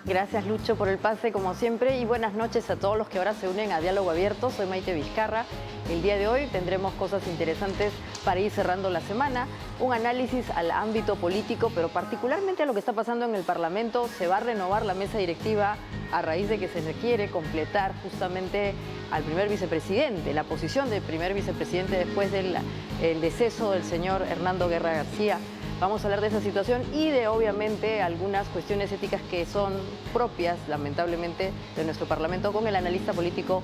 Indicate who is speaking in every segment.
Speaker 1: Gracias, Lucho, por el pase, como siempre, y buenas noches a todos los que ahora se unen a Diálogo Abierto. Soy Maite Vizcarra. El día de hoy tendremos cosas interesantes para ir cerrando la semana, un análisis al ámbito político, pero particularmente a lo que está pasando en el Parlamento. Se va a renovar la mesa directiva a raíz de que se requiere completar justamente al primer vicepresidente, la posición del primer vicepresidente después del deceso del señor Hernando Guerra García. Vamos a hablar de esa situación y de, obviamente, algunas cuestiones éticas que son propias, lamentablemente, de nuestro Parlamento con el analista político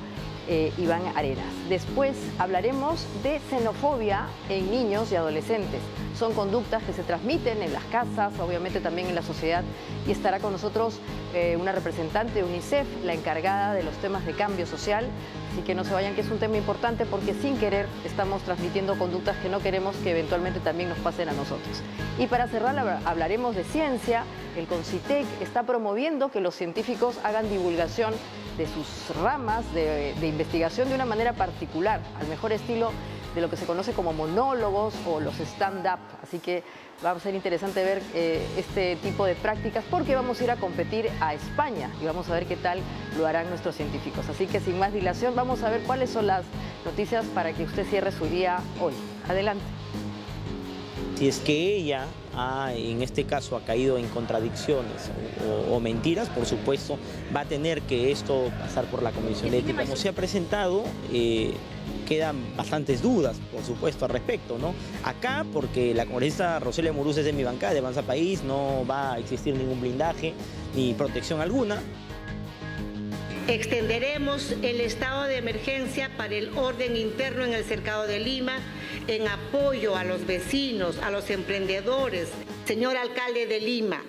Speaker 1: Iván Arenas. Después hablaremos de xenofobia en niños y adolescentes. Son conductas que se transmiten en las casas, obviamente también en la sociedad, y estará con nosotros una representante de UNICEF, la encargada de los temas de cambio social. Así que no se vayan, que es un tema importante porque sin querer estamos transmitiendo conductas que no queremos que eventualmente también nos pasen a nosotros. Y para cerrar hablaremos de ciencia. El CONCITEC está promoviendo que los científicos hagan divulgación de sus ramas de investigación de una manera particular, al mejor estilo de lo que se conoce como monólogos o los stand-up. Así que va a ser interesante ver este tipo de prácticas porque vamos a ir a competir a España y vamos a ver qué tal lo harán nuestros científicos. Así que sin más dilación vamos a ver cuáles son las noticias para que usted cierre su día hoy. Adelante.
Speaker 2: Si es que ella en este caso ha caído en contradicciones o mentiras, por supuesto, va a tener que esto pasar por la Comisión Ética. Como se ha presentado, quedan bastantes dudas, por supuesto, al respecto, ¿no? Acá, porque la congresista Roselia Muruz es de mi bancada, de Avanza País, no va a existir ningún blindaje ni protección alguna.
Speaker 3: Extenderemos el estado de emergencia para el orden interno en el Cercado de Lima en apoyo a los vecinos, a los emprendedores. Señor alcalde de Lima,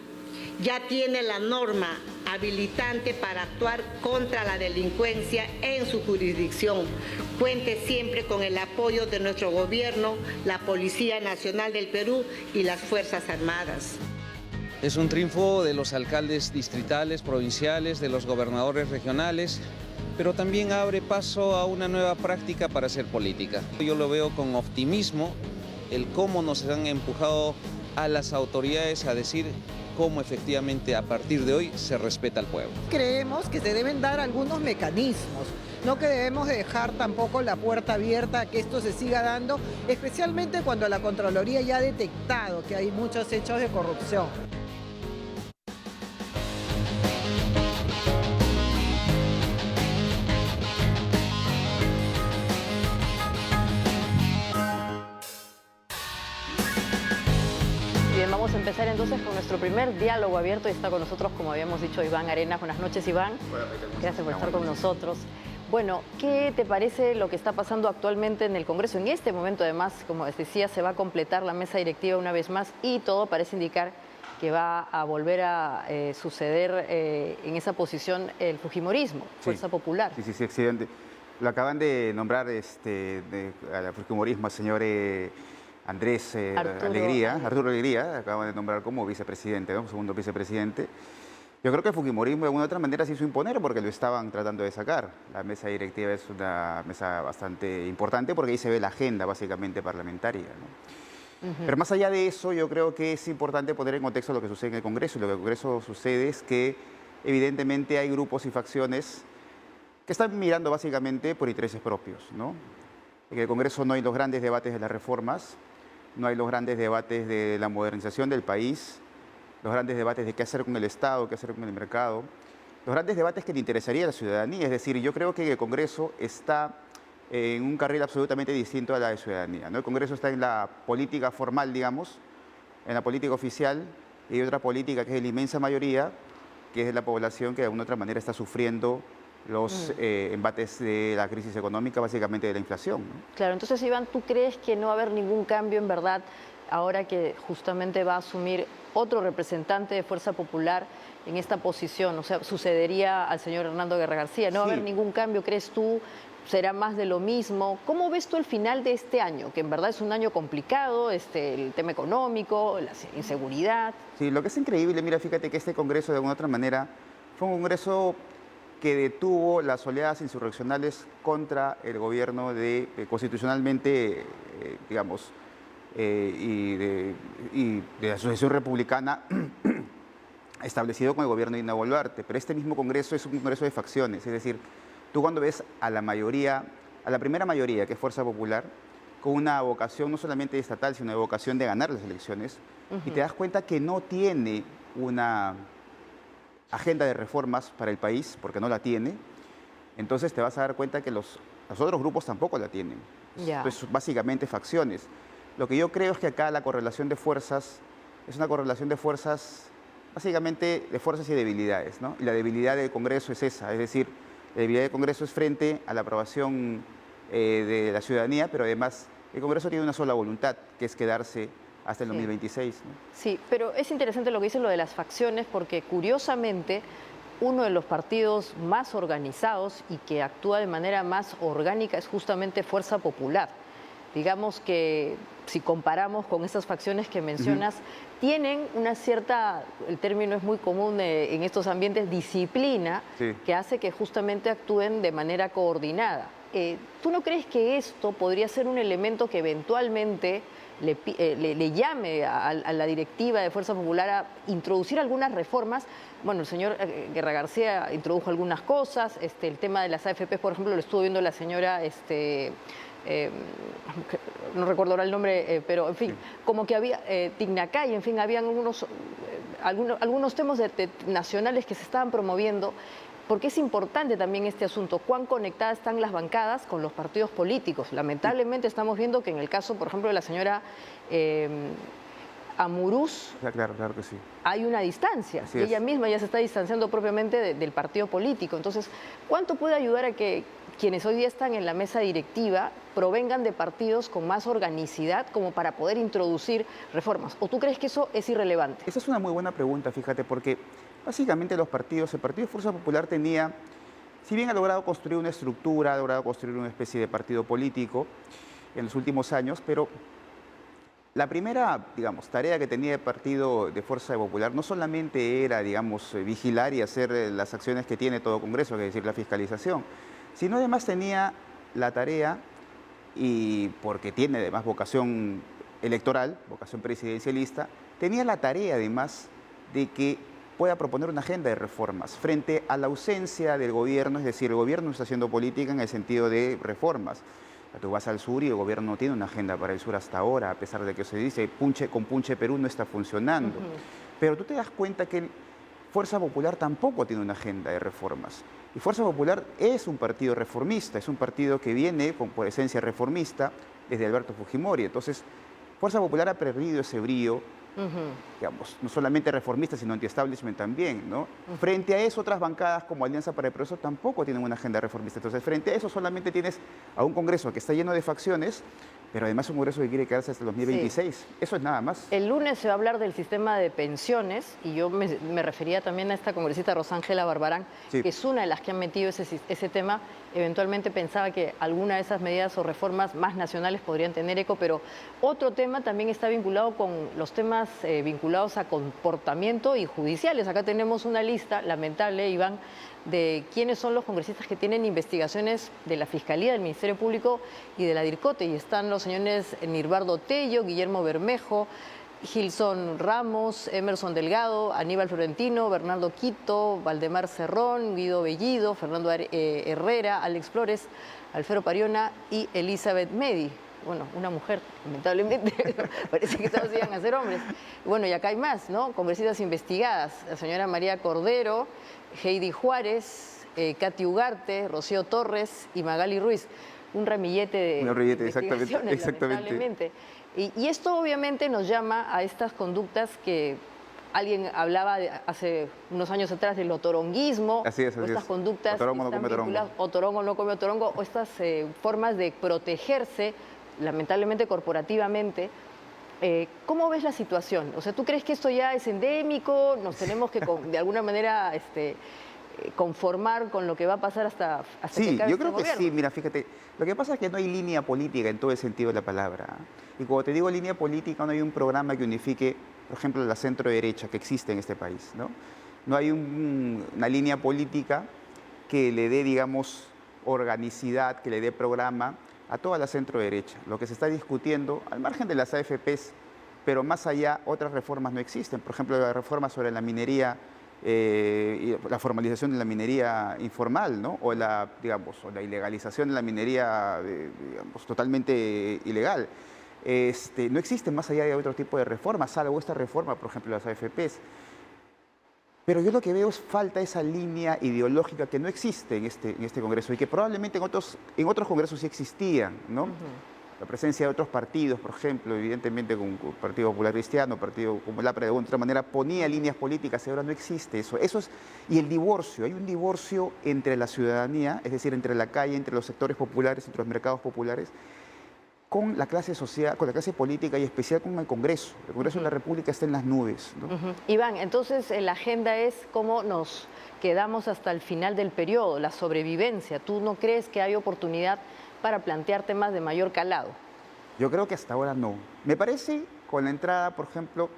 Speaker 3: ya tiene la norma habilitante para actuar contra la delincuencia en su jurisdicción. Cuente siempre con el apoyo de nuestro gobierno, la Policía Nacional del Perú y las Fuerzas Armadas.
Speaker 4: Es un triunfo de los alcaldes distritales, provinciales, de los gobernadores regionales, pero también abre paso a una nueva práctica para hacer política. Yo lo veo con optimismo, el cómo nos han empujado a las autoridades a decir cómo efectivamente a partir de hoy se respeta al pueblo.
Speaker 5: Creemos que se deben dar algunos mecanismos, no que debemos dejar tampoco la puerta abierta a que esto se siga dando, especialmente cuando la Contraloría ya ha detectado que hay muchos hechos de corrupción.
Speaker 1: Bien, vamos a empezar entonces con nuestro primer diálogo abierto y está con nosotros, como habíamos dicho, Iván Arenas. Buenas noches, Iván. Gracias por estar con nosotros. Bueno, ¿qué te parece lo que está pasando actualmente en el Congreso? En este momento, además, como les decía, se va a completar la mesa directiva una vez más y todo parece indicar que va a volver a suceder en esa posición el fujimorismo, Fuerza Popular.
Speaker 6: Sí, excelente. Lo acaban de nombrar al fujimorismo al señor Arturo Alegría, acaban de nombrar como vicepresidente, ¿no? Segundo vicepresidente. Yo creo que el fujimorismo de alguna u otra manera se hizo imponer porque lo estaban tratando de sacar. La mesa directiva es una mesa bastante importante porque ahí se ve la agenda básicamente parlamentaria, ¿no? Pero más allá de eso, yo creo que es importante poner en contexto lo que sucede en el Congreso. Y lo que en el Congreso sucede es que evidentemente hay grupos y facciones que están mirando básicamente por intereses propios, ¿no? En el Congreso no hay los grandes debates de las reformas, no hay los grandes debates de la modernización del país, los grandes debates de qué hacer con el Estado, qué hacer con el mercado, los grandes debates que le interesaría a la ciudadanía. Es decir, yo creo que el Congreso está en un carril absolutamente distinto a la de ciudadanía, ¿no? El Congreso está en la política formal, digamos, en la política oficial, y hay otra política que es la inmensa mayoría, que es la población que de alguna otra manera está sufriendo los embates de la crisis económica, básicamente de la inflación, ¿no?
Speaker 1: Claro, entonces, Iván, ¿tú crees que no va a haber ningún cambio en verdad ahora que justamente va a asumir otro representante de Fuerza Popular en esta posición? O sea, sucedería al señor Hernando Guerra García. ¿No va a haber ningún cambio, crees tú? ¿Será más de lo mismo? ¿Cómo ves tú el final de este año? Que en verdad es un año complicado, el tema económico, la inseguridad.
Speaker 6: Sí, lo que es increíble, mira, fíjate que este Congreso de alguna otra manera fue un Congreso que detuvo las oleadas insurreccionales contra el gobierno constitucionalmente, digamos, y de la Asociación Republicana establecido con el gobierno de Dina Boluarte, pero este mismo Congreso es un Congreso de facciones, es decir, tú cuando ves a la mayoría, a la primera mayoría, que es Fuerza Popular, con una vocación no solamente estatal, sino de vocación de ganar las elecciones, y te das cuenta que no tiene una agenda de reformas para el país, porque no la tiene, entonces te vas a dar cuenta que los otros grupos tampoco la tienen.
Speaker 1: Ya.
Speaker 6: Entonces, básicamente facciones. Lo que yo creo es que acá la correlación de fuerzas es una correlación de fuerzas, básicamente de fuerzas y debilidades, ¿no? Y la debilidad del Congreso es esa, es decir, la debilidad del Congreso es frente a la aprobación de la ciudadanía, pero además el Congreso tiene una sola voluntad, que es quedarse hasta el 2026, ¿no?
Speaker 1: Sí, pero es interesante lo que dice lo de las facciones, porque curiosamente uno de los partidos más organizados y que actúa de manera más orgánica es justamente Fuerza Popular. Digamos que si comparamos con esas facciones que mencionas, tienen una cierta, el término es muy común en estos ambientes, disciplina,
Speaker 6: Sí.
Speaker 1: que hace que justamente actúen de manera coordinada. ¿Tú no crees que esto podría ser un elemento que eventualmente le llame a la directiva de Fuerza Popular a introducir algunas reformas? Bueno, el señor Guerra García introdujo algunas cosas, el tema de las AFP, por ejemplo, lo estuvo viendo la señora, no recuerdo ahora el nombre, pero en fin, como que había Tignacay, en fin, habían algunos temas nacionales que se estaban promoviendo, porque es importante también este asunto, cuán conectadas están las bancadas con los partidos políticos. Lamentablemente estamos viendo que en el caso, por ejemplo, de la señora Amurús,
Speaker 6: Claro, claro que sí.
Speaker 1: hay una distancia,
Speaker 6: Así
Speaker 1: y
Speaker 6: es.
Speaker 1: ella misma ya se está distanciando propiamente del partido político. Entonces, ¿cuánto puede ayudar a que quienes hoy día están en la mesa directiva provengan de partidos con más organicidad como para poder introducir reformas? ¿O tú crees que eso es irrelevante?
Speaker 6: Esa es una muy buena pregunta, fíjate, porque básicamente el Partido Fuerza Popular tenía, si bien ha logrado construir una estructura, ha logrado construir una especie de partido político en los últimos años, pero la primera, digamos, tarea que tenía el partido de Fuerza Popular no solamente era, digamos, vigilar y hacer las acciones que tiene todo Congreso, que es decir, la fiscalización, sino además tenía la tarea, y porque tiene además vocación electoral, vocación presidencialista, tenía la tarea además de que pueda proponer una agenda de reformas frente a la ausencia del gobierno, es decir, el gobierno no está haciendo política en el sentido de reformas. Tú vas al sur y el gobierno no tiene una agenda para el sur hasta ahora, a pesar de que se dice con Punche Perú no está funcionando. Pero tú te das cuenta que Fuerza Popular tampoco tiene una agenda de reformas. Y Fuerza Popular es un partido reformista, es un partido que viene por esencia reformista desde Alberto Fujimori. Entonces, Fuerza Popular ha perdido ese brío, digamos, no solamente reformista, sino anti-establishment también, ¿no? Frente a eso, otras bancadas como Alianza para el Progreso tampoco tienen una agenda reformista. Entonces, frente a eso solamente tienes a un Congreso que está lleno de facciones, pero además un Congreso que quiere quedarse hasta el 2026. Sí. Eso es nada más.
Speaker 1: El lunes se va a hablar del sistema de pensiones y yo me refería también a esta congresista Rosángela Barbarán, sí, que es una de las que han metido ese tema. Eventualmente pensaba que alguna de esas medidas o reformas más nacionales podrían tener eco, pero otro tema también está vinculado con los temas vinculados a comportamiento y judiciales. Acá tenemos una lista lamentable, Iván, de quiénes son los congresistas que tienen investigaciones de la Fiscalía, del Ministerio Público y de la DIRCOTE. Y están los señores Nirbardo Tello, Guillermo Bermejo, Gilson Ramos, Emerson Delgado, Aníbal Florentino, Bernardo Quito, Valdemar Cerrón, Guido Bellido, Fernando Herrera, Alex Flores, Alfredo Pariona y Elizabeth Medi. Bueno, una mujer, lamentablemente, parece que todos iban a ser hombres. Bueno, y acá hay más, ¿no? Congresistas investigadas, la señora María Cordero, Heidi Juárez, Katy Ugarte, Rocío Torres y Magali Ruiz. Un ramillete de investigaciones, lamentablemente. Y esto obviamente nos llama a estas conductas que alguien hablaba hace unos años atrás del otoronguismo,
Speaker 6: así es,
Speaker 1: o estas conductas
Speaker 6: otorongo no come otorongo.
Speaker 1: Otorongo no come otorongo, o estas formas de protegerse, lamentablemente corporativamente. ¿Cómo ves la situación? O sea, ¿tú crees que esto ya es endémico? ¿Nos tenemos que de alguna manera conformar con lo que va a pasar hasta
Speaker 6: sí,
Speaker 1: que acabe
Speaker 6: yo creo
Speaker 1: este
Speaker 6: que
Speaker 1: gobierno?
Speaker 6: sí. Mira, fíjate, lo que pasa es que no hay línea política en todo el sentido de la palabra. Y cuando te digo línea política, no hay un programa que unifique, por ejemplo, la centro-derecha que existe en este país, ¿no? No hay una línea política que le dé, digamos, organicidad, que le dé programa a toda la centro-derecha. Lo que se está discutiendo, al margen de las AFPs, pero más allá otras reformas no existen. Por ejemplo, la reforma sobre la minería, y la formalización de la minería informal, ¿no? O la ilegalización de la minería, digamos, totalmente ilegal. No existe más allá de otro tipo de reformas, salvo esta reforma, por ejemplo, de las AFPs. Pero yo lo que veo es falta esa línea ideológica que no existe en este Congreso y que probablemente en otros congresos sí existían, ¿no? La presencia de otros partidos, por ejemplo, evidentemente como el Partido Popular Cristiano, Partido como el APRA, de otra manera ponía líneas políticas, y ahora no existe eso. Y el divorcio, hay un divorcio entre la ciudadanía, es decir, entre la calle, entre los sectores populares, entre los mercados populares, con la clase social, con la clase política y especial con el Congreso. El Congreso de la República está en las nubes, ¿no?
Speaker 1: Iván, entonces la agenda es cómo nos quedamos hasta el final del periodo, la sobrevivencia. ¿Tú no crees que hay oportunidad para plantear temas de mayor calado?
Speaker 6: Yo creo que hasta ahora no. Me parece, con la entrada, por ejemplo,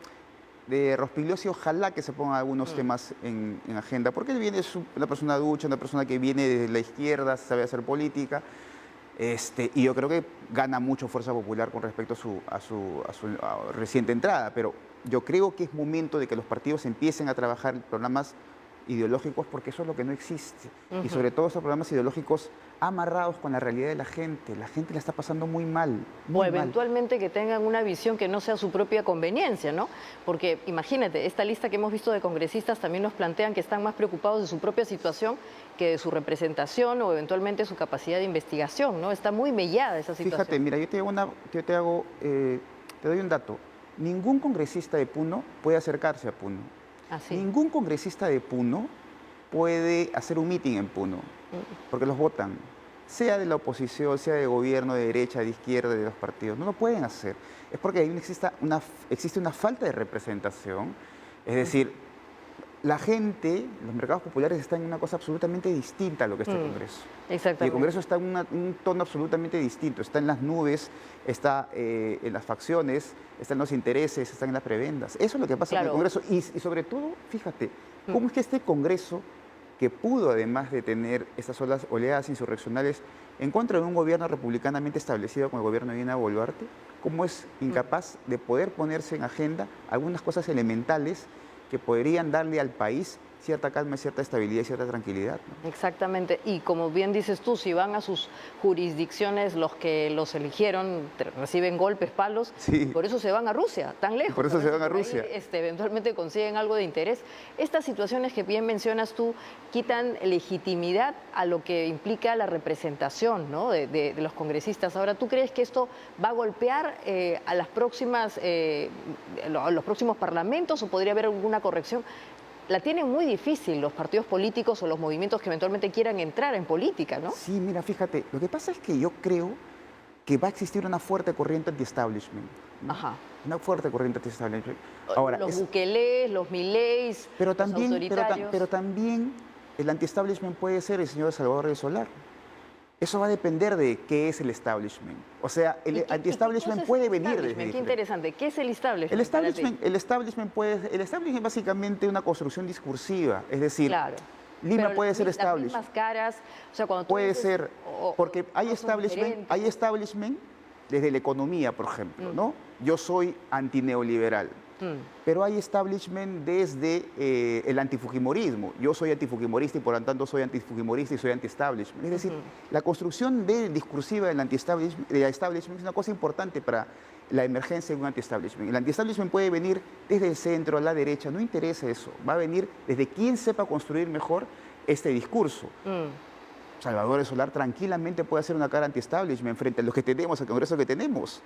Speaker 6: de Rospigliosi, ojalá que se pongan algunos temas en agenda, porque él viene, es una persona ducha, una persona que viene de la izquierda, sabe hacer política, y yo creo que gana mucho fuerza popular con respecto a su reciente entrada, pero yo creo que es momento de que los partidos empiecen a trabajar programas ideológicos, porque eso es lo que no existe. Y sobre todo esos programas ideológicos amarrados con la realidad de la gente. La gente la está pasando muy mal.
Speaker 1: O eventualmente que tengan una visión que no sea su propia conveniencia, ¿no? Porque imagínate, esta lista que hemos visto de congresistas también nos plantean que están más preocupados de su propia situación que de su representación o eventualmente su capacidad de investigación, ¿no? Está muy mellada esa situación.
Speaker 6: Fíjate, mira, te doy un dato. Ningún congresista de Puno puede acercarse a Puno.
Speaker 1: ¿Así?
Speaker 6: Ningún congresista de Puno puede hacer un mitin en Puno, porque los votan, sea de la oposición, sea de gobierno, de derecha, de izquierda, de los partidos. No lo pueden hacer. Es porque ahí existe una falta de representación. Es decir, la gente, los mercados populares están en una cosa absolutamente distinta a lo que es el Congreso.
Speaker 1: Exactamente.
Speaker 6: Y el Congreso está en un tono absolutamente distinto. Está en las nubes, está en las facciones, está en los intereses, está en las prebendas. Eso es lo que pasa con el Congreso. Y sobre todo, fíjate, cómo es que este Congreso, que pudo, además de tener estas oleadas insurreccionales en contra de un gobierno republicanamente establecido como el gobierno de Dina Boluarte, cómo es incapaz de poder ponerse en agenda algunas cosas elementales que podrían darle al país cierta calma, cierta estabilidad y cierta tranquilidad, ¿no?
Speaker 1: Exactamente, y como bien dices tú, si van a sus jurisdicciones los que los eligieron, reciben golpes, palos,
Speaker 6: sí.
Speaker 1: Por eso se van a Rusia, tan lejos.
Speaker 6: Por eso se van a Rusia.
Speaker 1: Ahí, eventualmente consiguen algo de interés. Estas situaciones que bien mencionas tú quitan legitimidad a lo que implica la representación, ¿no? de los congresistas. Ahora, ¿tú crees que esto va a golpear a los próximos parlamentos o podría haber alguna corrección? La tienen muy difícil los partidos políticos o los movimientos que eventualmente quieran entrar en política, ¿no?
Speaker 6: Sí, mira, fíjate, lo que pasa es que yo creo que va a existir una fuerte corriente anti-establishment, ¿no?
Speaker 1: Ajá.
Speaker 6: Una fuerte corriente anti-establishment. Ahora,
Speaker 1: los Bukelés, los Mileis, los autoritarios.
Speaker 6: Pero también el anti-establishment puede ser el señor Salvador del Solar. Eso va a depender de qué es el establishment. O sea, el anti-establishment puede venir desde...
Speaker 1: Qué interesante. ¿Qué es el establishment?
Speaker 6: El establishment básicamente una construcción discursiva. Es decir,
Speaker 1: claro.
Speaker 6: Lima puede ser establishment.
Speaker 1: Las mismas caras, o sea, cuando tú
Speaker 6: puede
Speaker 1: dices,
Speaker 6: ser, porque hay establishment desde la economía, por ejemplo, ¿no? Yo soy antineoliberal. Pero hay establishment desde el antifujimorismo. Yo soy antifujimorista y por lo tanto soy antifujimorista y soy anti-establishment. Es decir, la construcción discursiva del anti-establishment es una cosa importante para la emergencia de un anti-establishment. El anti-establishment puede venir desde el centro, a la derecha, no interesa eso. Va a venir desde quien sepa construir mejor este discurso. Salvador del Solar tranquilamente puede hacer una cara anti-establishment frente a los que tenemos, al Congreso que tenemos.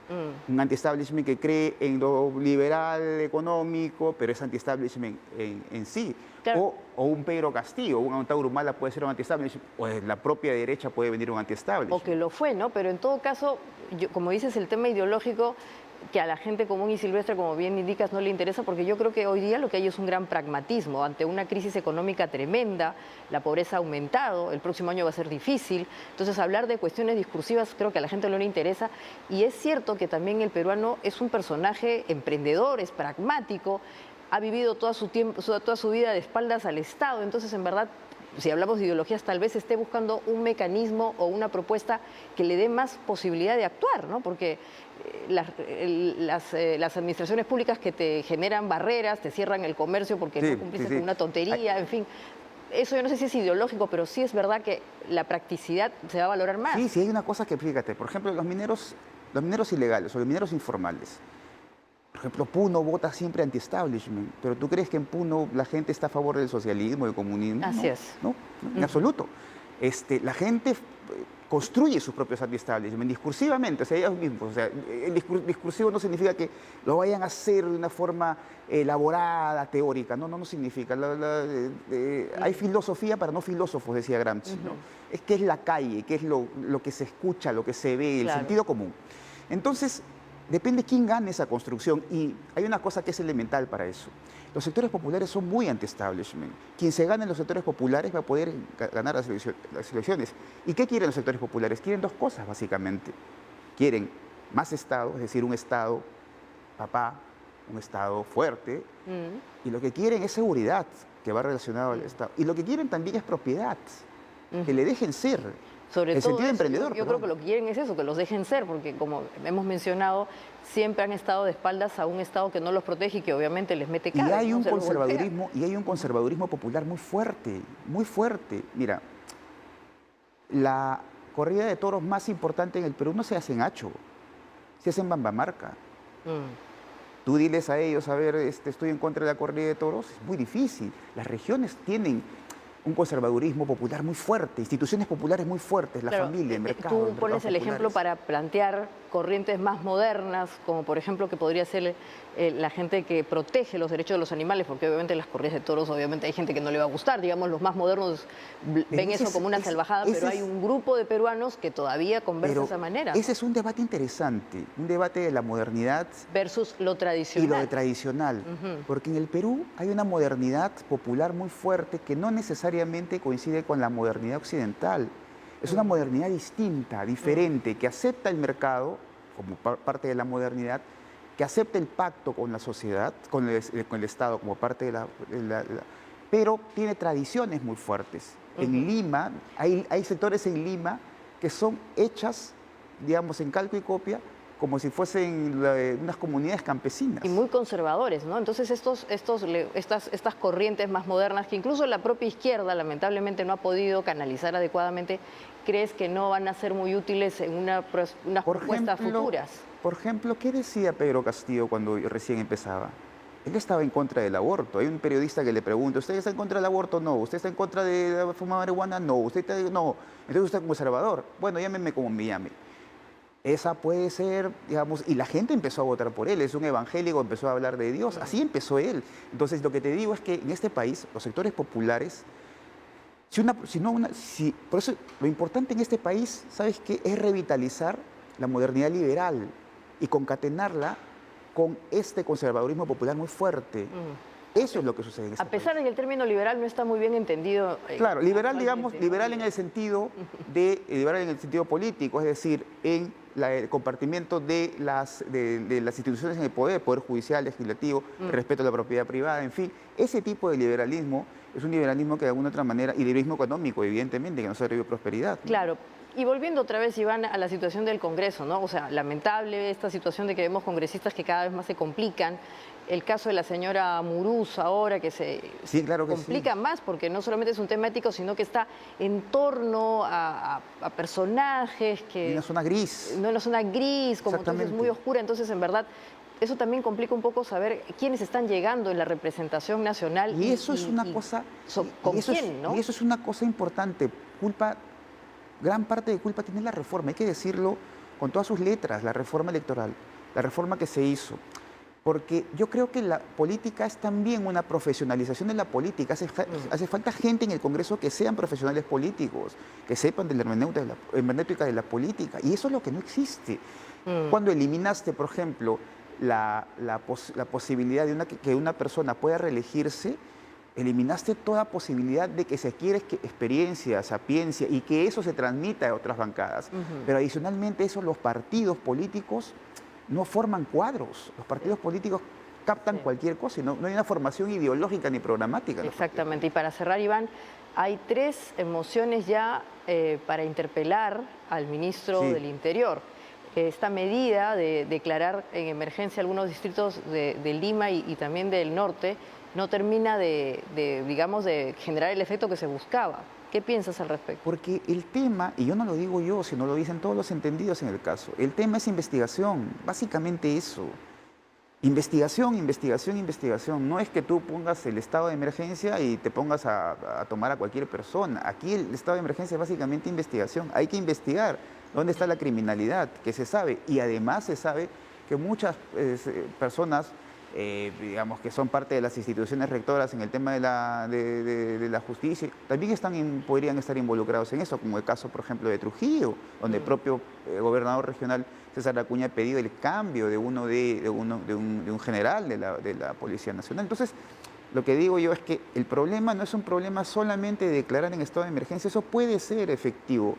Speaker 6: Un anti-establishment que cree en lo liberal económico, pero es anti-establishment en sí.
Speaker 1: Claro.
Speaker 6: O un Pedro Castillo, un Antauro Humala puede ser un anti-establishment, o de la propia derecha puede venir un anti-establishment.
Speaker 1: O que lo fue, ¿no? Pero en todo caso, como dices, el tema ideológico que a la gente común y silvestre, como bien indicas, no le interesa, porque yo creo que hoy día lo que hay es un gran pragmatismo. Ante una crisis económica tremenda, la pobreza ha aumentado, el próximo año va a ser difícil. Entonces, hablar de cuestiones discursivas creo que a la gente no le interesa. Y es cierto que también el peruano es un personaje emprendedor, es pragmático, ha vivido toda su vida de espaldas al Estado. Entonces, en verdad, si hablamos de ideologías, tal vez esté buscando un mecanismo o una propuesta que le dé más posibilidad de actuar, ¿no? Porque las administraciones públicas que te generan barreras, te cierran el comercio porque no cumpliste con una tontería, en fin. Eso yo no sé si es ideológico, pero sí es verdad que la practicidad se va a valorar más.
Speaker 6: Sí, hay una cosa que, fíjate, por ejemplo, los mineros ilegales o los mineros informales. Por ejemplo, Puno vota siempre anti-establishment, pero ¿tú crees que en Puno la gente está a favor del socialismo, del comunismo?
Speaker 1: Así es.
Speaker 6: No, en absoluto. La gente construye sus propios anti-establishment discursivamente, o sea, ellos mismos. O sea, el discursivo no significa que lo vayan a hacer de una forma elaborada, teórica, no significa. Hay filosofía para no filósofos, decía Gramsci, ¿no? Es que es la calle, que es lo que se escucha, lo que se ve, el sentido común. Entonces, depende quién gane esa construcción, y hay una cosa que es elemental para eso. Los sectores populares son muy anti-establishment. Quien se gane en los sectores populares va a poder ganar las elecciones. ¿Y qué quieren los sectores populares? Quieren dos cosas, básicamente. Quieren más Estado, es decir, un Estado papá, un Estado fuerte, y lo que quieren es seguridad, que va relacionado al Estado. Y lo que quieren también es propiedad, que le dejen ser.
Speaker 1: Sobre
Speaker 6: el
Speaker 1: todo
Speaker 6: sentido emprendedor.
Speaker 1: Yo creo que lo que quieren es eso, que los dejen ser, porque como hemos mencionado, siempre han estado de espaldas a un Estado que no los protege y que obviamente les mete cara.
Speaker 6: Y hay un conservadurismo popular muy fuerte, muy fuerte. Mira, la corrida de toros más importante en el Perú no se hace en Hacho, se hace en Bambamarca. Tú diles a ellos, a ver, estoy en contra de la corrida de toros, es muy difícil. Las regiones tienen un conservadurismo popular muy fuerte, instituciones populares muy fuertes, la familia, el mercado.
Speaker 1: Tú pones el ejemplo para plantear corrientes más modernas, como por ejemplo que podría ser la gente que protege los derechos de los animales, porque obviamente las corridas de toros, obviamente hay gente que no le va a gustar, digamos, los más modernos ven eso como una salvajada, pero hay un grupo de peruanos que todavía conversa de esa manera.
Speaker 6: Ese es un debate interesante, un debate de la modernidad
Speaker 1: versus lo tradicional.
Speaker 6: Y lo de tradicional, porque en el Perú hay una modernidad popular muy fuerte que no necesariamente coincide con la modernidad occidental. Es una modernidad distinta, diferente, que acepta el mercado como parte de la modernidad, que acepta el pacto con la sociedad, con el Estado como parte de pero tiene tradiciones muy fuertes. En Lima, hay sectores en Lima que son hechas, digamos, en calco y copia, como si fuesen unas comunidades campesinas.
Speaker 1: Y muy conservadores, ¿no? Entonces estas corrientes más modernas, que incluso la propia izquierda lamentablemente no ha podido canalizar adecuadamente, ¿crees que no van a ser muy útiles en unas propuestas futuras?
Speaker 6: Por ejemplo, ¿qué decía Pedro Castillo cuando recién empezaba? Él estaba en contra del aborto. Hay un periodista que le pregunta, ¿usted está en contra del aborto? No. ¿Usted está en contra de la fumar marihuana? No. ¿Usted está? No. Entonces usted es conservador. Bueno, llámeme como me llame. Esa puede ser, digamos, y la gente empezó a votar por él, es un evangélico, empezó a hablar de Dios, así empezó él. Entonces, lo que te digo es que en este país, los sectores populares, por eso lo importante en este país, ¿sabes qué? Es revitalizar la modernidad liberal y concatenarla con este conservadurismo popular muy fuerte. Eso es lo que sucede en este país.
Speaker 1: A pesar de que el término liberal no está muy bien entendido.
Speaker 6: Claro, liberal, digamos, liberal en el sentido liberal en el sentido político, es decir, en el compartimiento de las instituciones en el poder judicial, legislativo, el respeto a la propiedad privada, en fin. Ese tipo de liberalismo es un liberalismo que de alguna otra manera, y liberalismo económico, evidentemente, que nos ha traído prosperidad, ¿no?
Speaker 1: Claro. Y volviendo otra vez, Iván, a la situación del Congreso, ¿no? O sea, lamentable esta situación de que vemos congresistas que cada vez más se complican. El caso de la señora Muruza ahora, que se complica más, porque no solamente es un tema ético, sino que está en torno a personajes que...
Speaker 6: En una zona gris.
Speaker 1: No, en una zona gris, como entonces muy oscura. Entonces, en verdad, eso también complica un poco saber quiénes están llegando en la representación nacional.
Speaker 6: Y eso es una cosa...
Speaker 1: ¿Con quién, no?
Speaker 6: Y eso es una cosa importante. Gran parte de culpa tiene la reforma, hay que decirlo con todas sus letras, la reforma electoral, la reforma que se hizo. Porque yo creo que la política es también una profesionalización de la política. Hace falta gente en el Congreso que sean profesionales políticos, que sepan de la hermenéutica de la política. Y eso es lo que no existe. Cuando eliminaste, por ejemplo, la posibilidad de que una persona pueda reelegirse, eliminaste toda posibilidad de que se adquiera experiencia, sapiencia y que eso se transmita a otras bancadas. Pero adicionalmente eso, los partidos políticos no forman cuadros. Los partidos políticos captan cualquier cosa y no hay una formación ideológica ni programática. ¿No?
Speaker 1: Exactamente. Y para cerrar, Iván, hay 3 mociones ya para interpelar al ministro del Interior. Esta medida de declarar en emergencia algunos distritos de Lima y también del norte no termina digamos, de generar el efecto que se buscaba. ¿Qué piensas al respecto?
Speaker 6: Porque el tema, y yo no lo digo yo, sino lo dicen todos los entendidos en el caso, el tema es investigación, básicamente eso. Investigación, investigación, investigación. No es que tú pongas el estado de emergencia y te pongas a tomar a cualquier persona. Aquí el estado de emergencia es básicamente investigación. Hay que investigar dónde está la criminalidad, que se sabe. Y además se sabe que muchas personas, digamos, que son parte de las instituciones rectoras en el tema de la justicia, también podrían estar involucrados en eso, como el caso, por ejemplo, de Trujillo, donde el propio gobernador regional César Acuña ha pedido el cambio de un general de la Policía Nacional. Entonces, lo que digo yo es que el problema no es un problema solamente de declarar en estado de emergencia, eso puede ser efectivo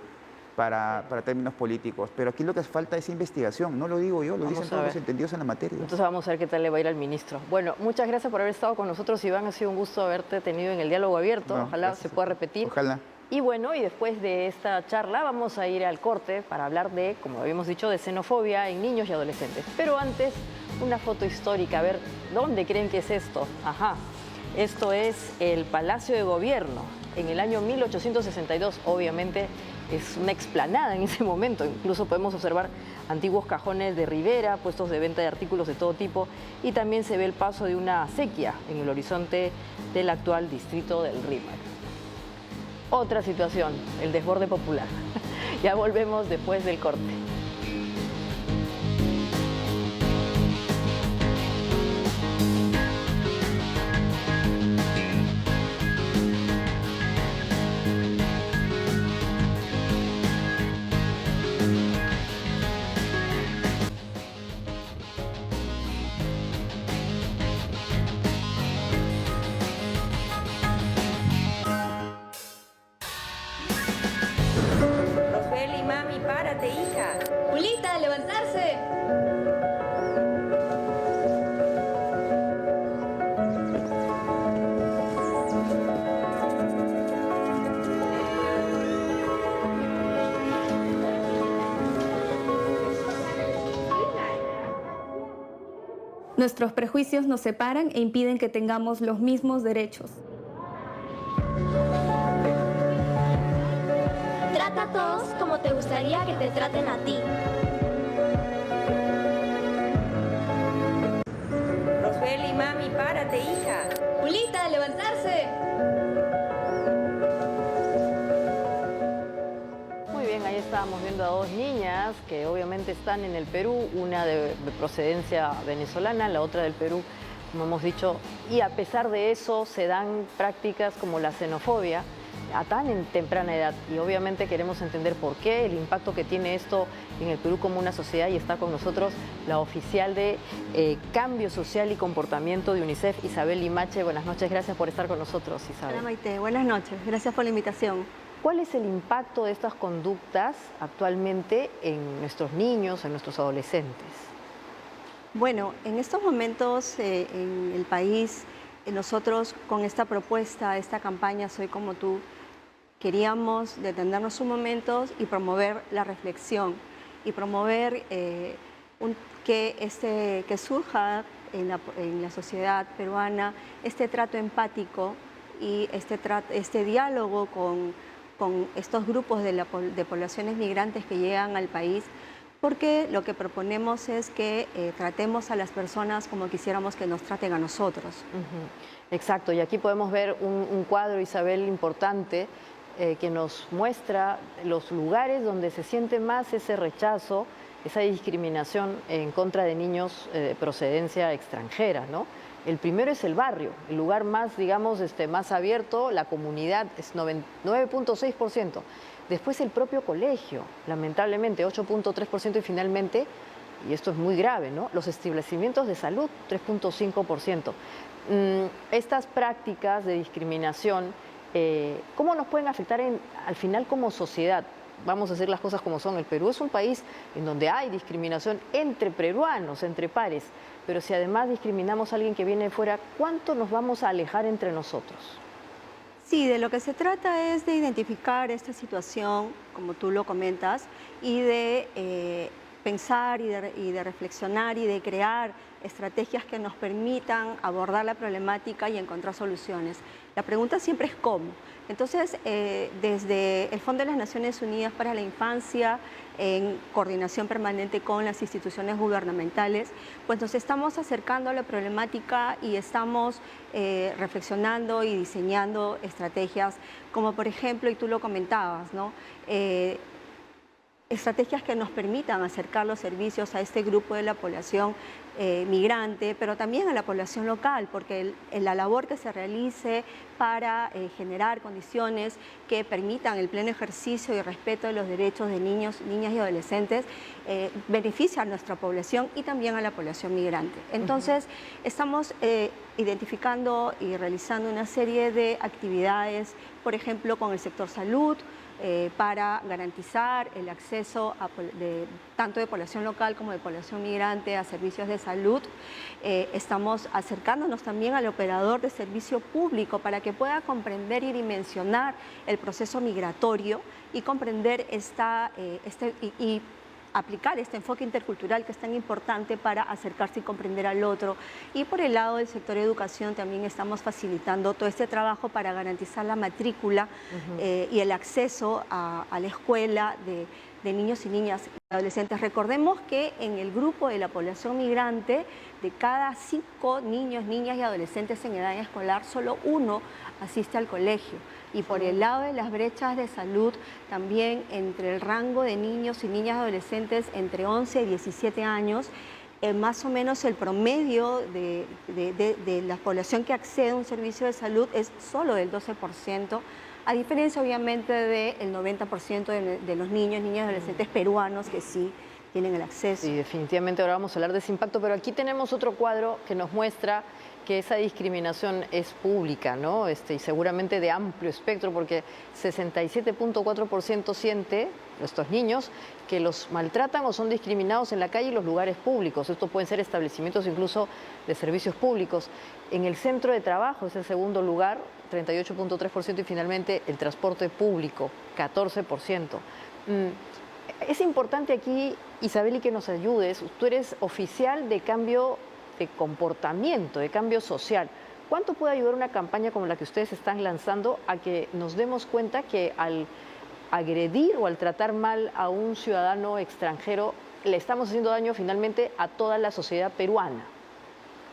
Speaker 6: para términos políticos, pero aquí lo que hace falta es investigación, no lo digo yo, lo dicen todos los entendidos en la materia.
Speaker 1: Entonces vamos a ver qué tal le va a ir al ministro. Bueno, muchas gracias por haber estado con nosotros, Iván, ha sido un gusto haberte tenido en el diálogo abierto, ojalá se pueda repetir.
Speaker 6: Ojalá.
Speaker 1: Y bueno, y después de esta charla vamos a ir al corte para hablar de, como habíamos dicho, de xenofobia en niños y adolescentes. Pero antes, una foto histórica, a ver, ¿dónde creen que es esto? Ajá, esto es el Palacio de Gobierno, en el año 1862, obviamente es una explanada en ese momento, incluso podemos observar antiguos cajones de Rivera, puestos de venta de artículos de todo tipo, y también se ve el paso de una acequia en el horizonte del actual distrito del Rímac. Otra situación, el desborde popular. Ya volvemos después del corte.
Speaker 7: Roseli, mami, párate, hija.
Speaker 8: Julita, levantarse.
Speaker 9: Nuestros prejuicios nos separan e impiden que tengamos los mismos derechos.
Speaker 8: Trata a todos como te gustaría que te traten a ti.
Speaker 7: Roseli, mami, párate, hija.
Speaker 8: Julita, levantarse.
Speaker 1: Muy bien, ahí estábamos viendo a 2 niñas que obviamente están en el Perú, una de procedencia venezolana, la otra del Perú, como hemos dicho, y a pesar de eso se dan prácticas como la xenofobia a tan temprana edad, y obviamente queremos entender por qué, el impacto que tiene esto en el Perú como una sociedad, y está con nosotros la oficial de Cambio Social y Comportamiento de UNICEF, Isabel Limache. Buenas noches, gracias por estar con nosotros, Isabel.
Speaker 10: Hola Maite, buenas noches, gracias por la invitación.
Speaker 1: ¿Cuál es el impacto de estas conductas actualmente en nuestros niños, en nuestros adolescentes?
Speaker 10: Bueno, en estos momentos en el país, nosotros con esta propuesta, esta campaña Soy como tú, queríamos detenernos un momento y promover la reflexión y promover que surja en la sociedad peruana este trato empático y este diálogo con estos grupos de poblaciones migrantes que llegan al país, porque lo que proponemos es que tratemos a las personas como quisiéramos que nos traten a nosotros.
Speaker 1: Exacto, y aquí podemos ver un cuadro, Isabel, importante, que nos muestra los lugares donde se siente más ese rechazo, esa discriminación en contra de niños de procedencia extranjera, ¿no? El primero es el barrio, el lugar más, digamos, más abierto, la comunidad es 9.6%. Después el propio colegio, lamentablemente 8.3%, y finalmente, y esto es muy grave, ¿no?, los establecimientos de salud, 3.5%. Estas prácticas de discriminación, ¿cómo nos pueden afectar al final como sociedad? vamos a decir las cosas como son, el Perú es un país en donde hay discriminación entre peruanos, entre pares, pero si además discriminamos a alguien que viene de fuera, ¿cuánto nos vamos a alejar entre nosotros?
Speaker 10: Sí, de lo que se trata es de identificar esta situación, como tú lo comentas, y de pensar y de reflexionar y de crear estrategias que nos permitan abordar la problemática y encontrar soluciones. La pregunta siempre es cómo. Entonces, desde el Fondo de las Naciones Unidas para la Infancia, en coordinación permanente con las instituciones gubernamentales, pues nos estamos acercando a la problemática y estamos reflexionando y diseñando estrategias, como por ejemplo, y tú lo comentabas, ¿no? Estrategias que nos permitan acercar los servicios a este grupo de la población migrante, pero también a la población local, porque la labor que se realice para generar condiciones que permitan el pleno ejercicio y respeto de los derechos de niños, niñas y adolescentes beneficia a nuestra población y también a la población migrante. Entonces, estamos identificando y realizando una serie de actividades, por ejemplo, con el sector salud, para garantizar el acceso tanto de población local como de población migrante a servicios de salud. Estamos acercándonos también al operador de servicio público para que pueda comprender y dimensionar el proceso migratorio y comprender y aplicar este enfoque intercultural que es tan importante para acercarse y comprender al otro. Y por el lado del sector de educación también estamos facilitando todo este trabajo para garantizar la matrícula y el acceso a la escuela de niños y niñas y adolescentes. Recordemos que en el grupo de la población migrante, de cada 5 niños, niñas y adolescentes en edad escolar, solo 1 asiste al colegio. Y por el lado de las brechas de salud, también entre el rango de niños y niñas adolescentes entre 11 y 17 años, más o menos el promedio de la población que accede a un servicio de salud es solo del 12%, a diferencia obviamente del 90% de los niños, niñas y adolescentes peruanos que sí tienen el acceso.
Speaker 1: Sí, definitivamente ahora vamos a hablar de ese impacto, pero aquí tenemos otro cuadro que nos muestra que esa discriminación es pública, ¿no? Y seguramente de amplio espectro, porque 67.4% siente, estos niños, que los maltratan o son discriminados en la calle y los lugares públicos. Estos pueden ser establecimientos incluso de servicios públicos. En el centro de trabajo es el segundo lugar, 38.3%, y finalmente el transporte público, 14%. Es importante aquí, Isabeli, que nos ayudes. Tú eres oficial de cambio de comportamiento, de cambio social. ¿Cuánto puede ayudar una campaña como la que ustedes están lanzando a que nos demos cuenta que al agredir o al tratar mal a un ciudadano extranjero le estamos haciendo daño finalmente a toda la sociedad peruana?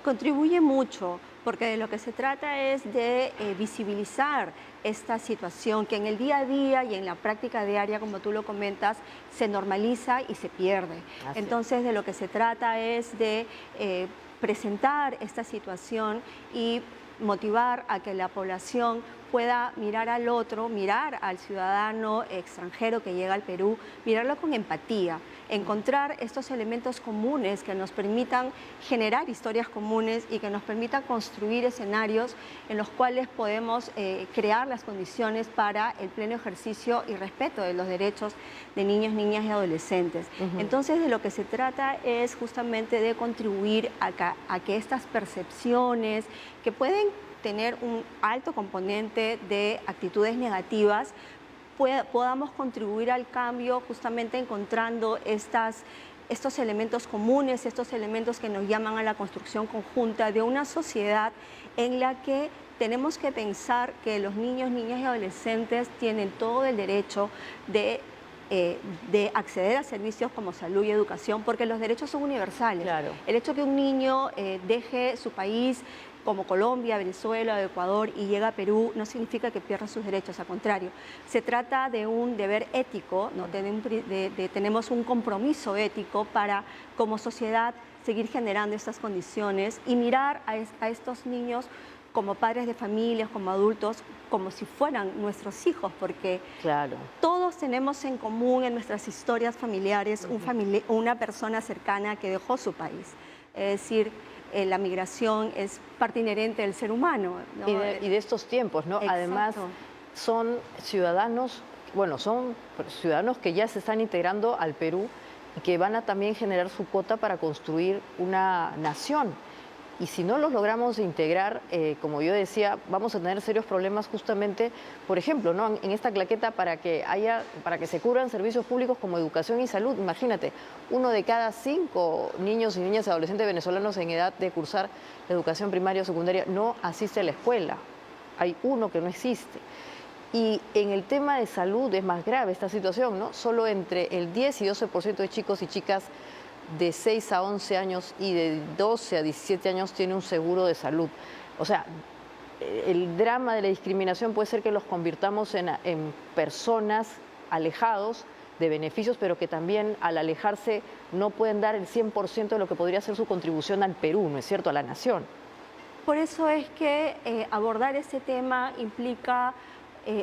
Speaker 10: Contribuye mucho, porque de lo que se trata es de visibilizar esta situación que en el día a día y en la práctica diaria, como tú lo comentas, se normaliza y se pierde. Entonces, de lo que se trata es de presentar esta situación y motivar a que la población pueda mirar al otro, mirar al ciudadano extranjero que llega al Perú, mirarlo con empatía, encontrar estos elementos comunes que nos permitan generar historias comunes y que nos permitan construir escenarios en los cuales podemos crear las condiciones para el pleno ejercicio y respeto de los derechos de niños, niñas y adolescentes. Entonces, de lo que se trata es justamente de contribuir a que estas percepciones que pueden tener un alto componente de actitudes negativas, podamos contribuir al cambio justamente encontrando estos elementos comunes, estos elementos que nos llaman a la construcción conjunta de una sociedad en la que tenemos que pensar que los niños, niñas y adolescentes tienen todo el derecho de acceder a servicios como salud y educación, porque los derechos son universales.
Speaker 1: Claro.
Speaker 10: El hecho que un niño deje su país como Colombia, Venezuela, Ecuador y llega a Perú no significa que pierda sus derechos, al contrario. Se trata de un deber ético, ¿no? Tenemos un compromiso ético para, como sociedad, seguir generando estas condiciones y mirar a estos niños como padres de familias, como adultos, como si fueran nuestros hijos, porque todos tenemos en común en nuestras historias familiares una persona cercana que dejó su país. Es decir, la migración es parte inherente del ser humano, ¿no?
Speaker 1: Y de estos tiempos, ¿no?
Speaker 10: Exacto.
Speaker 1: Además, son ciudadanos bueno, son ciudadanos que ya se están integrando al Perú y que van a también generar su cuota para construir una nación. Y si no los logramos integrar, como yo decía, vamos a tener serios problemas justamente, por ejemplo, ¿no? En esta claqueta para que se cubran servicios públicos como educación y salud. Imagínate, 1 de cada 5 niños y niñas y adolescentes venezolanos en edad de cursar educación primaria o secundaria no asiste a la escuela. Hay 1 que no existe. Y en el tema de salud es más grave esta situación, ¿no? Solo entre el 10 y 12% de chicos y chicas de 6 a 11 años y de 12 a 17 años tiene un seguro de salud. O sea, el drama de la discriminación puede ser que los convirtamos en personas alejados de beneficios, pero que también al alejarse no pueden dar el 100% de lo que podría ser su contribución al Perú, ¿no es cierto?, a la nación.
Speaker 10: Por eso es que abordar este tema implica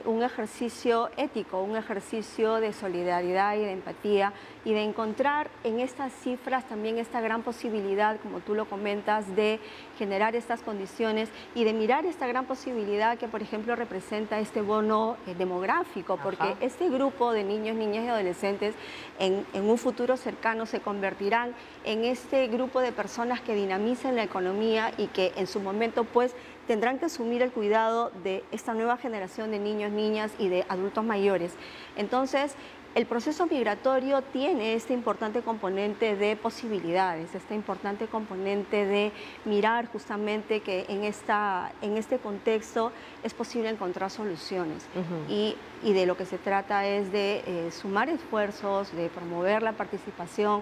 Speaker 10: un ejercicio ético, un ejercicio de solidaridad y de empatía y de encontrar en estas cifras también esta gran posibilidad, como tú lo comentas, de generar estas condiciones y de mirar esta gran posibilidad que, por ejemplo, representa este bono demográfico, porque este grupo de niños, niñas y adolescentes en un futuro cercano se convertirán en este grupo de personas que dinamizan la economía y que en su momento pues tendrán que asumir el cuidado de esta nueva generación de niños, niñas y de adultos mayores. Entonces, el proceso migratorio tiene este importante componente de posibilidades, este importante componente de mirar justamente que en este contexto es posible encontrar soluciones. Y de lo que se trata es de sumar esfuerzos, de promover la participación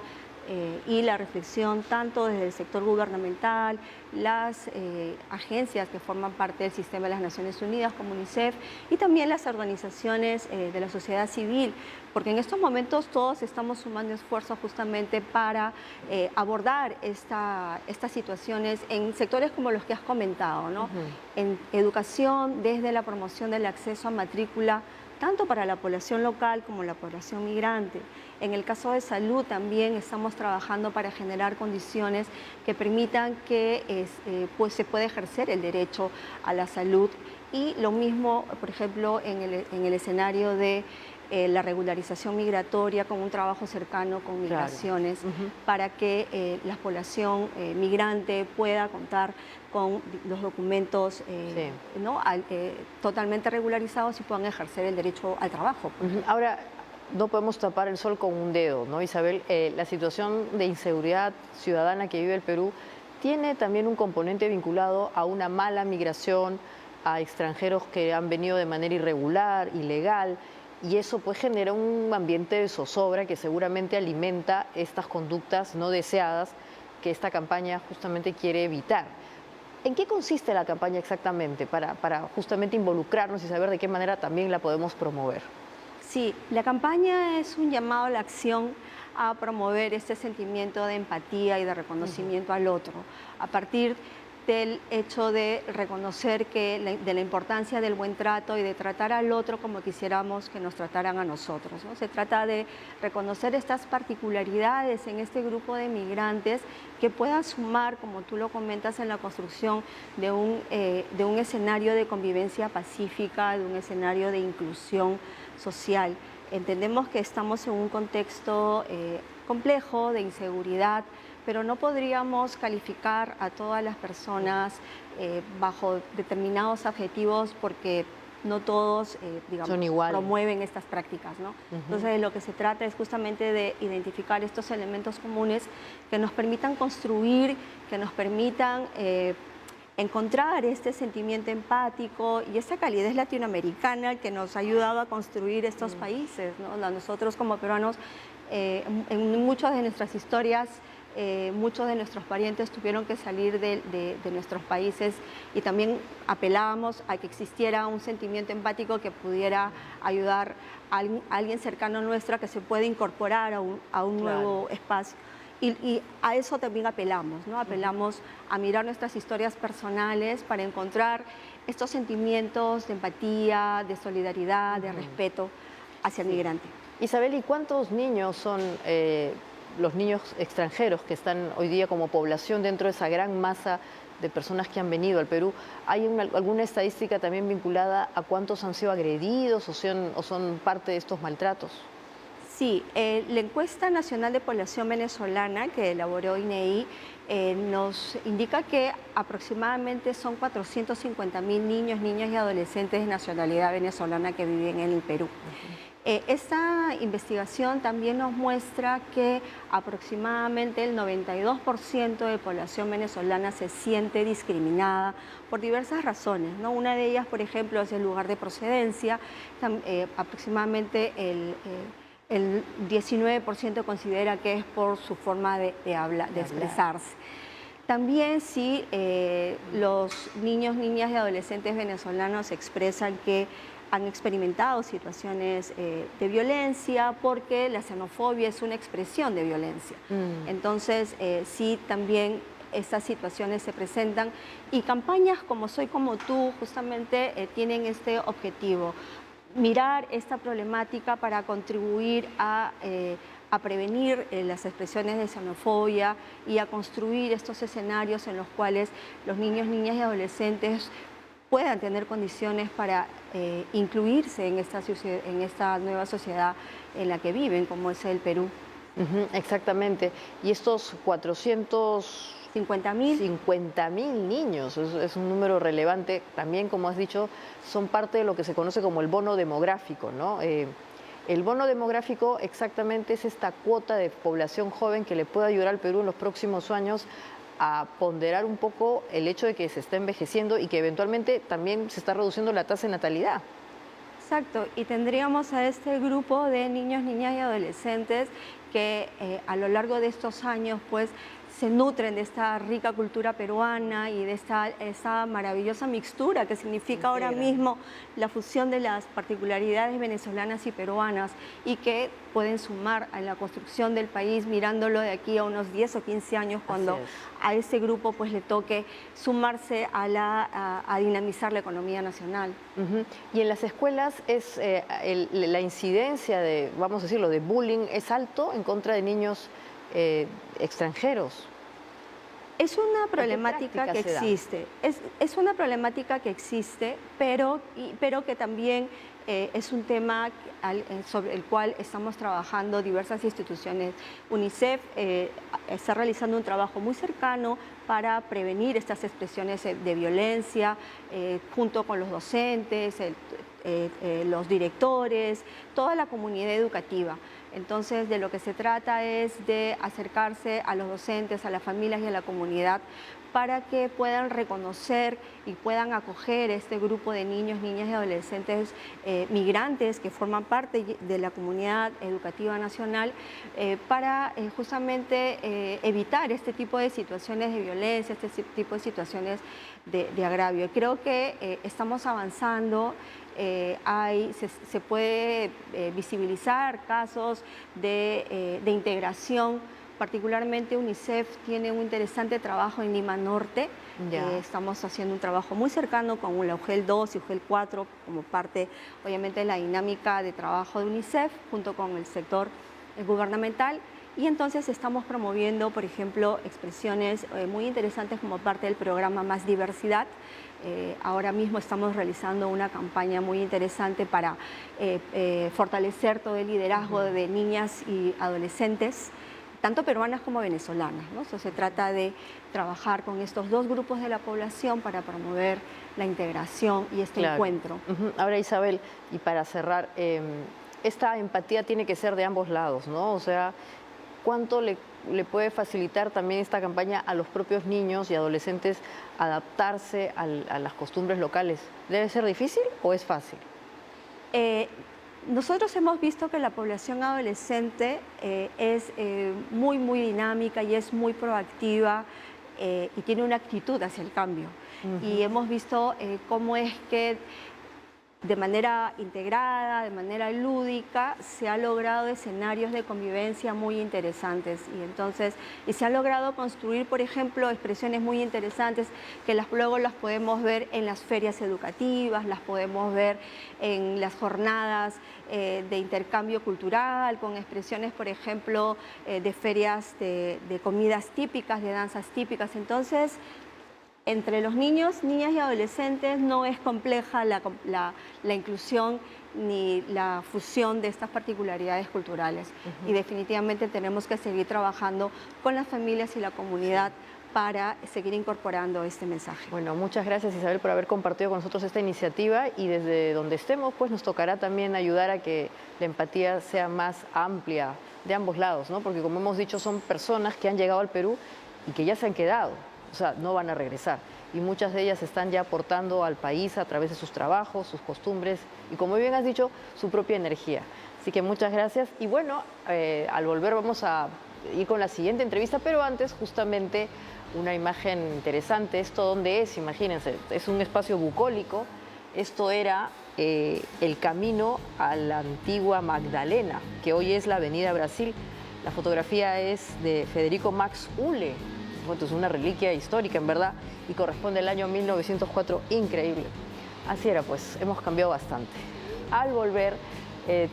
Speaker 10: y la reflexión tanto desde el sector gubernamental, las agencias que forman parte del sistema de las Naciones Unidas como UNICEF y también las organizaciones de la sociedad civil, porque en estos momentos todos estamos sumando esfuerzos justamente para abordar estas situaciones en sectores como los que has comentado, ¿no? En educación, desde la promoción del acceso a matrícula, tanto para la población local como la población migrante. En el caso de salud también estamos trabajando para generar condiciones que permitan que pues se pueda ejercer el derecho a la salud y lo mismo, por ejemplo, en el escenario de la regularización migratoria con un trabajo cercano con migraciones para que la población migrante pueda contar con los documentos ¿no? Totalmente regularizados y puedan ejercer el derecho al trabajo.
Speaker 1: Ahora, no podemos tapar el sol con un dedo, ¿no, Isabel? La situación de inseguridad ciudadana que vive el Perú tiene también un componente vinculado a una mala migración, a extranjeros que han venido de manera irregular, ilegal, y eso pues genera un ambiente de zozobra que seguramente alimenta estas conductas no deseadas que esta campaña justamente quiere evitar. ¿En qué consiste la campaña exactamente para justamente involucrarnos y saber de qué manera también la podemos promover?
Speaker 10: Sí, la campaña es un llamado a la acción a promover este sentimiento de empatía y de reconocimiento al otro, a partir del hecho de reconocer de la importancia del buen trato y de tratar al otro como quisiéramos que nos trataran a nosotros, ¿no? Se trata de reconocer estas particularidades en este grupo de migrantes que puedan sumar, como tú lo comentas, en la construcción de un escenario de convivencia pacífica, de un escenario de inclusión social. Entendemos que estamos en un contexto complejo de inseguridad, pero no podríamos calificar a todas las personas bajo determinados adjetivos porque no todos, digamos, promueven estas prácticas, ¿no? Entonces, de lo que se trata es justamente de identificar estos elementos comunes que nos permitan construir, que nos permitan encontrar este sentimiento empático y esta calidez latinoamericana que nos ha ayudado a construir estos países, ¿no? Nosotros como peruanos, en muchas de nuestras historias, muchos de nuestros parientes tuvieron que salir de nuestros países y también apelábamos a que existiera un sentimiento empático que pudiera ayudar a alguien cercano nuestro a que se pueda incorporar a un nuevo espacio. Y a eso también apelamos, ¿no? Apelamos a mirar nuestras historias personales para encontrar estos sentimientos de empatía, de solidaridad, de respeto hacia el migrante.
Speaker 1: Isabel, ¿y cuántos niños son los niños extranjeros que están hoy día como población dentro de esa gran masa de personas que han venido al Perú, ¿hay alguna estadística también vinculada a cuántos han sido agredidos o son parte de estos maltratos?
Speaker 10: Sí, la encuesta nacional de población venezolana que elaboró INEI nos indica que aproximadamente son 450.000 niños, niñas y adolescentes de nacionalidad venezolana que viven en el Perú. Esta investigación también nos muestra que aproximadamente el 92% de población venezolana se siente discriminada por diversas razones, ¿no? Una de ellas, por ejemplo, es el lugar de procedencia. Aproximadamente el 19% considera que es por su forma de expresarse. También si los niños, niñas y adolescentes venezolanos expresan que han experimentado situaciones de violencia porque la xenofobia es una expresión de violencia. Entonces, sí, también estas situaciones se presentan y campañas como Soy Como Tú justamente tienen este objetivo, mirar esta problemática para contribuir a prevenir las expresiones de xenofobia y a construir estos escenarios en los cuales los niños, niñas y adolescentes puedan tener condiciones para incluirse en esta nueva sociedad en la que viven, como es el Perú.
Speaker 1: Exactamente. Y estos 450.000 niños, es un número relevante. También, como has dicho, son parte de lo que se conoce como el bono demográfico, ¿no? El bono demográfico exactamente es esta cuota de población joven que le puede ayudar al Perú en los próximos años a ponderar un poco el hecho de que se está envejeciendo y que eventualmente también se está reduciendo la tasa de natalidad.
Speaker 10: Exacto, y tendríamos a este grupo de niños, niñas y adolescentes que a lo largo de estos años pues se nutren de esta rica cultura peruana y de esta maravillosa mixtura que significa ahora mismo la fusión de las particularidades venezolanas y peruanas y que pueden sumar a la construcción del país mirándolo de aquí a unos 10 o 15 años cuando a ese grupo pues le toque sumarse a dinamizar la economía nacional.
Speaker 1: Y en las escuelas la incidencia de, vamos a decirlo, de bullying es alto en contra de niños extranjeros.
Speaker 10: Es una problemática que existe, es una problemática que existe, pero que también es un tema sobre el cual estamos trabajando diversas instituciones. UNICEF está realizando un trabajo muy cercano para prevenir estas expresiones de violencia, junto con los docentes, los directores, toda la comunidad educativa. Entonces, de lo que se trata es de acercarse a los docentes, a las familias y a la comunidad para que puedan reconocer y puedan acoger este grupo de niños, niñas y adolescentes migrantes que forman parte de la comunidad educativa nacional para justamente evitar este tipo de situaciones de violencia, este tipo de situaciones de agravio. Creo que estamos avanzando. Se puede visibilizar casos de integración. Particularmente UNICEF tiene un interesante trabajo en Lima Norte. Estamos haciendo un trabajo muy cercano con la UGEL 2 y UGEL 4 como parte, obviamente, de la dinámica de trabajo de UNICEF junto con el sector gubernamental. Y entonces estamos promoviendo, por ejemplo, expresiones muy interesantes como parte del programa Más Diversidad. Ahora mismo estamos realizando una campaña muy interesante para fortalecer todo el liderazgo de niñas y adolescentes, tanto peruanas como venezolanas, ¿no? Entonces, se trata de trabajar con estos dos grupos de la población para promover la integración y este encuentro.
Speaker 1: Ahora, Isabel, y para cerrar, esta empatía tiene que ser de ambos lados, ¿no? O sea, ¿cuánto le puede facilitar también esta campaña a los propios niños y adolescentes adaptarse a las costumbres locales? ¿Debe ser difícil o es fácil?
Speaker 10: Nosotros hemos visto que la población adolescente es muy dinámica y es muy proactiva y tiene una actitud hacia el cambio. Y hemos visto cómo es que de manera integrada, de manera lúdica, se ha logrado escenarios de convivencia muy interesantes y se ha logrado construir, por ejemplo, expresiones muy interesantes que luego las podemos ver en las ferias educativas, las podemos ver en las jornadas de intercambio cultural, con expresiones, por ejemplo, de ferias de comidas típicas, de danzas típicas. Entonces, Entre los niños, niñas y adolescentes no es compleja la inclusión ni la fusión de estas particularidades culturales. Y definitivamente tenemos que seguir trabajando con las familias y la comunidad para seguir incorporando este mensaje.
Speaker 1: Bueno, muchas gracias, Isabel, por haber compartido con nosotros esta iniciativa, y desde donde estemos pues nos tocará también ayudar a que la empatía sea más amplia de ambos lados, ¿no? Porque como hemos dicho, son personas que han llegado al Perú y que ya se han quedado, o sea, no van a regresar. Y muchas de ellas están ya aportando al país a través de sus trabajos, sus costumbres y, como bien has dicho, su propia energía. Así que muchas gracias. Y bueno, al volver vamos a ir con la siguiente entrevista, pero antes justamente una imagen interesante. ¿Esto dónde es? Imagínense, es un espacio bucólico. Esto era el camino a la antigua Magdalena, que hoy es la Avenida Brasil. La fotografía es de Federico Max Uhle. Bueno, es una reliquia histórica, en verdad, y corresponde al año 1904. Increíble. Así era, pues, hemos cambiado bastante. Al volver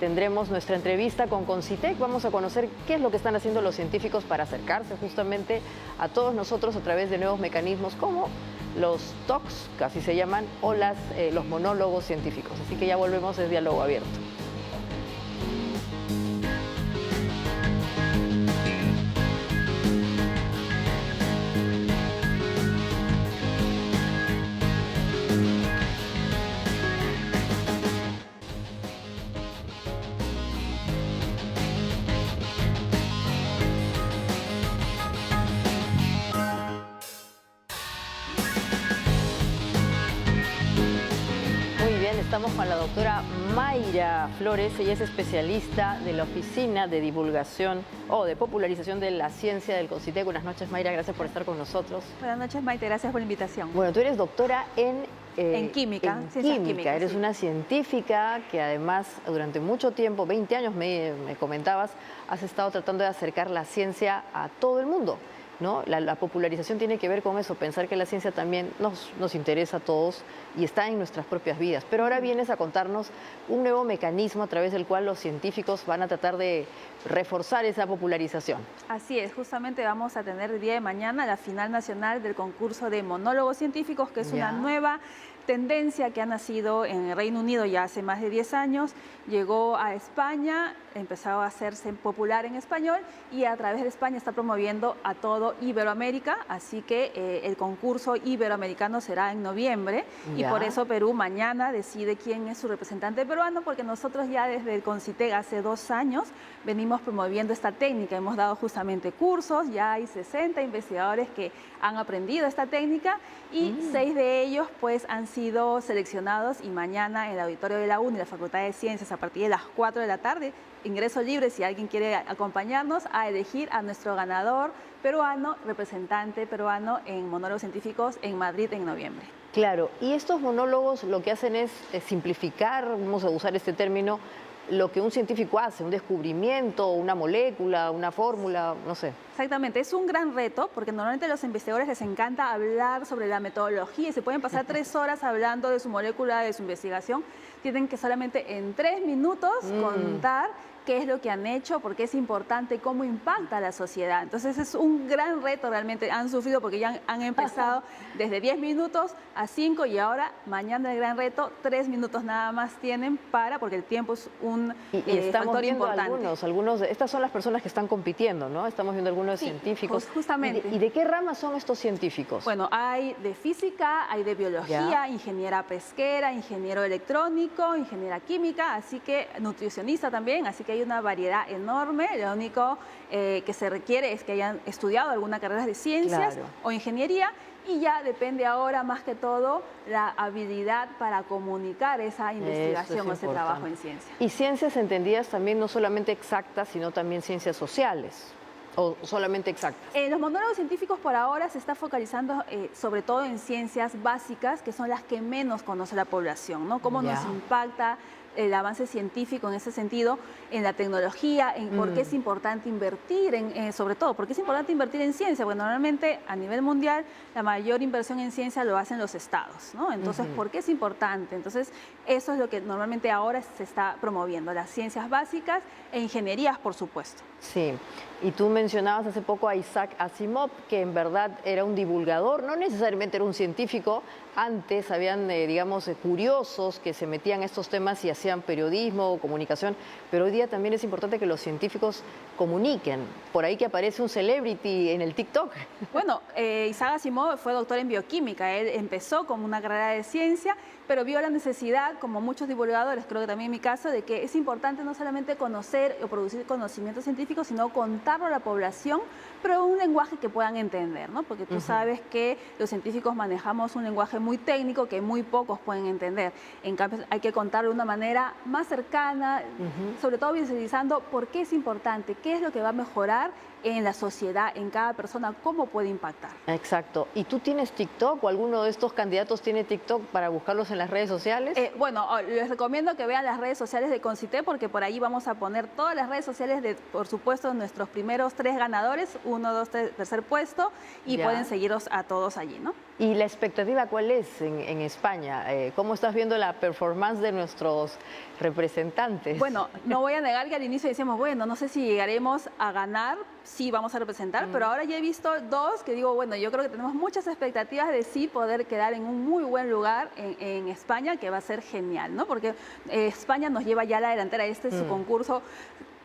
Speaker 1: tendremos nuestra entrevista con Concitec. Vamos a conocer qué es lo que están haciendo los científicos para acercarse justamente a todos nosotros a través de nuevos mecanismos como los talks, que así se llaman, o los monólogos científicos. Así que ya volvemos, es Diálogo Abierto. Estamos con la doctora Mayra Flores. Ella es especialista de la Oficina de Divulgación o de Popularización de la Ciencia del Concitec. Buenas noches, Mayra, gracias por estar con nosotros.
Speaker 11: Buenas noches, Maite, gracias por la invitación.
Speaker 1: Bueno, tú eres doctora en
Speaker 11: química.
Speaker 1: Eres una científica que además durante mucho tiempo, 20 años me comentabas, has estado tratando de acercar la ciencia a todo el mundo, ¿no? La popularización tiene que ver con eso, pensar que la ciencia también nos interesa a todos y está en nuestras propias vidas. Pero ahora vienes a contarnos un nuevo mecanismo a través del cual los científicos van a tratar de reforzar esa popularización.
Speaker 11: Así es, justamente vamos a tener el día de mañana la final nacional del concurso de monólogos científicos, que es una nueva tendencia que ha nacido en el Reino Unido ya hace más de 10 años, llegó a España, empezó a hacerse popular en español y a través de España está promoviendo a todo Iberoamérica, así que el concurso iberoamericano será en noviembre y por eso Perú mañana decide quién es su representante peruano, porque nosotros ya desde el Concitec hace 2 años venimos promoviendo esta técnica, hemos dado justamente cursos, ya hay 60 investigadores que han aprendido esta técnica y 6 de ellos pues han sido seleccionados y mañana en el auditorio de la UNI, la Facultad de Ciencias, a partir de las 4 de la tarde, ingreso libre si alguien quiere acompañarnos a elegir a nuestro ganador peruano, representante peruano en monólogos científicos en Madrid en noviembre.
Speaker 1: Claro, y estos monólogos lo que hacen es simplificar, vamos a usar este término, lo que un científico hace, un descubrimiento, una molécula, una fórmula, no sé.
Speaker 11: Exactamente, es un gran reto porque normalmente a los investigadores les encanta hablar sobre la metodología y se pueden pasar 3 horas hablando de su molécula, de su investigación. Tienen que solamente en 3 minutos contar qué es lo que han hecho, por qué es importante, cómo impacta a la sociedad. Entonces es un gran reto, realmente han sufrido porque ya han empezado desde 10 minutos a 5 y ahora mañana el gran reto, 3 minutos nada más tienen porque el tiempo es un
Speaker 1: estamos viendo
Speaker 11: importante.
Speaker 1: algunos estas son las personas que están compitiendo, ¿no? Estamos viendo algunos científicos.
Speaker 11: Justamente.
Speaker 1: ¿Y de qué ramas son estos científicos?
Speaker 11: Bueno, hay de física, hay de biología, ingeniera pesquera, ingeniero electrónico, ingeniera química, así que nutricionista también, así que hay una variedad enorme. Lo único que se requiere es que hayan estudiado alguna carrera de ciencias o ingeniería y ya depende ahora más que todo la habilidad para comunicar esa investigación o ese trabajo en ciencia.
Speaker 1: Y ciencias entendidas también no solamente exactas, sino también ciencias sociales. ¿O solamente exactas?
Speaker 11: Los monólogos científicos por ahora se está focalizando sobre todo en ciencias básicas, que son las que menos conoce la población, ¿no? Cómo nos impacta el avance científico en ese sentido, en la tecnología, en por qué es importante invertir, sobre todo, por qué es importante invertir en ciencia, porque normalmente a nivel mundial la mayor inversión en ciencia lo hacen los estados, ¿no? Entonces, ¿por qué es importante? Entonces, eso es lo que normalmente ahora se está promoviendo, las ciencias básicas e ingenierías, por supuesto.
Speaker 1: Sí, y tú mencionabas hace poco a Isaac Asimov, que en verdad era un divulgador, no necesariamente era un científico. Antes habían, digamos, curiosos que se metían a estos temas y hacían periodismo o comunicación, pero hoy día también es importante que los científicos comuniquen. Por ahí que aparece un celebrity en el TikTok.
Speaker 11: Bueno, Isaac Asimov fue doctor en bioquímica. Él empezó como una carrera de ciencia, pero vio la necesidad, como muchos divulgadores, creo que también en mi caso, de que es importante no solamente conocer o producir conocimiento científico, sino contarlo a la población, pero en un lenguaje que puedan entender, ¿no? Porque tú sabes que los científicos manejamos un lenguaje muy técnico que muy pocos pueden entender. En cambio, hay que contarlo de una manera más cercana, sobre todo visualizando por qué es importante, qué es lo que va a mejorar en la sociedad, en cada persona, cómo puede impactar.
Speaker 1: Exacto. ¿Y tú tienes TikTok o alguno de estos candidatos tiene TikTok para buscarlos en las redes sociales?
Speaker 11: Bueno, les recomiendo que vean las redes sociales de Concité, porque por ahí vamos a poner todas las redes sociales de, por supuesto, nuestros primeros 3 ganadores, 1, 2, 3, tercer puesto, y pueden seguirlos a todos allí, ¿no?
Speaker 1: ¿Y la expectativa cuál es en España? ¿Cómo estás viendo la performance de nuestros representantes?
Speaker 11: Bueno, no voy a negar que al inicio decíamos, bueno, no sé si llegaremos a ganar, sí vamos a representar, pero ahora ya he visto 2 que digo, bueno, yo creo que tenemos muchas expectativas de sí poder quedar en un muy buen lugar en España, que va a ser genial, ¿no? Porque España nos lleva ya a la delantera, este es su concurso